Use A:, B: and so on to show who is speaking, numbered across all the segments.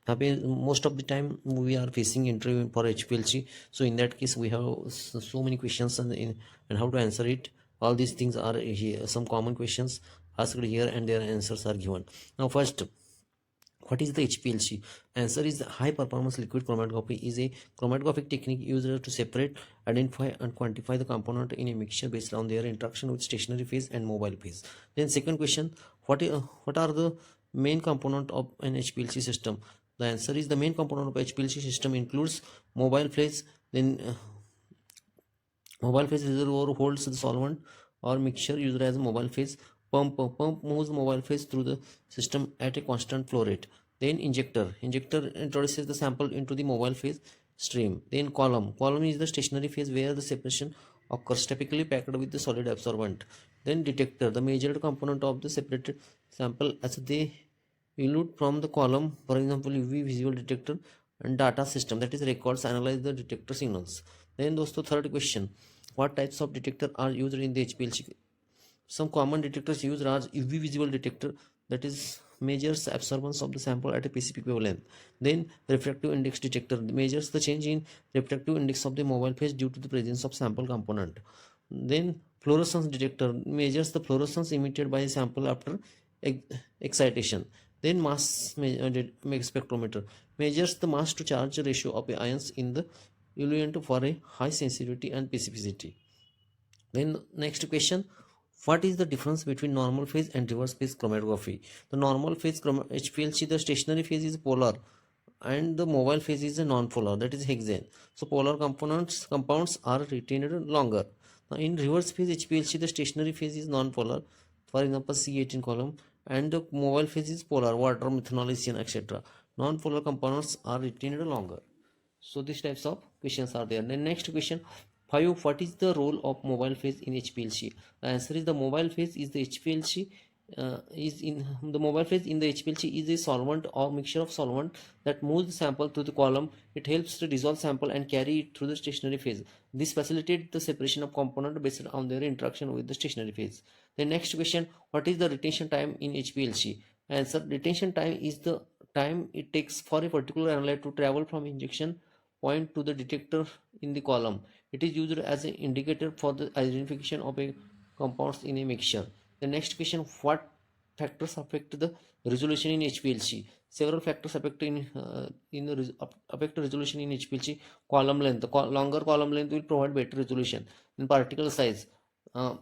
A: Most of the time we are facing interview for HPLC, so in that case we have so many questions, and how to answer it. All these things are here, some common questions asked here, and their answers are given. Now first, what is the HPLC? Answer is high performance liquid chromatography is a chromatographic technique used to separate, identify and quantify the component in a mixture based on their interaction with stationary phase and mobile phase. Then second question, what are the main component of an HPLC system? The answer is the main component of HPLC system includes mobile phase. Then mobile phase reservoir holds the solvent or mixture used as a mobile phase. Pump moves mobile phase through the system at a constant flow rate. Then injector introduces the sample into the mobile phase stream. Then column is the stationary phase where the separation occurs, typically packed with the solid absorbent. Then detector, the measured component of the separated sample as they elude from the column, for example UV visual detector, and data system, that is records analyze the detector signals. Then dosto third question, what types of detector are used in the HPLC? Some common detectors used are UV visual detector, that is measures absorbance of the sample at a specific wavelength. Then refractive index detector measures the change in refractive index of the mobile phase due to the presence of sample component. Then fluorescence detector measures the fluorescence emitted by a sample after excitation. Then mass spectrometer measures the mass to charge ratio of ions in the eluent for a high sensitivity and specificity. Then next question, what is the difference between normal phase and reverse phase chromatography? The normal phase HPLC, the stationary phase is polar and the mobile phase is a non-polar, that is hexane. So polar compounds are retained longer. Now in reverse phase HPLC, the stationary phase is non-polar, for example C18 column, and the mobile phase is polar, water, methanol, ethane, etc. Non-polar components are retained longer. So these types of questions are there. Then next question 5, what is the role of mobile phase in HPLC? The answer is the mobile phase is the HPLC is in the mobile phase in the HPLC is a solvent or mixture of solvent that moves the sample through the column. It helps to dissolve sample and carry it through the stationary phase. This facilitates the separation of component based on their interaction with the stationary phase. The next question, what is the retention time in HPLC? Answer, retention time is the time it takes for a particular analyte to travel from injection point to the detector in the column. It is used as an indicator for the identification of a compounds in a mixture. The next question, what factors affect the resolution in HPLC? Several factors affect affect resolution in HPLC. Column length, the longer column length will provide better resolution. Then particle size, uh,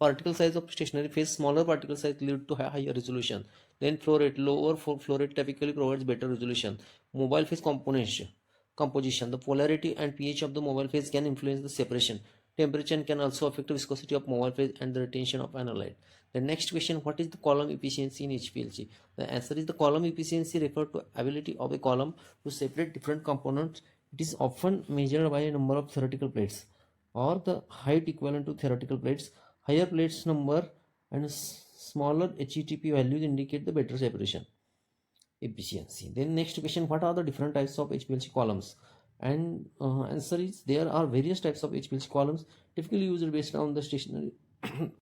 A: particle size of stationary phase, smaller particle size lead to higher resolution. Then flow rate, lower flow rate typically provides better resolution. Mobile phase composition, the polarity and pH of the mobile phase can influence the separation. Temperature can also affect the viscosity of mobile phase and the retention of analyte. The next question, what is the column efficiency in HPLC? The answer is the column efficiency refers to ability of a column to separate different components. It is often measured by a number of theoretical plates or the height equivalent to theoretical plates. Higher plates number and smaller HETP values indicate the better separation efficiency. Then next question, what are the different types of HPLC columns? And answer is there are various types of HPLC columns typically used based on the stationary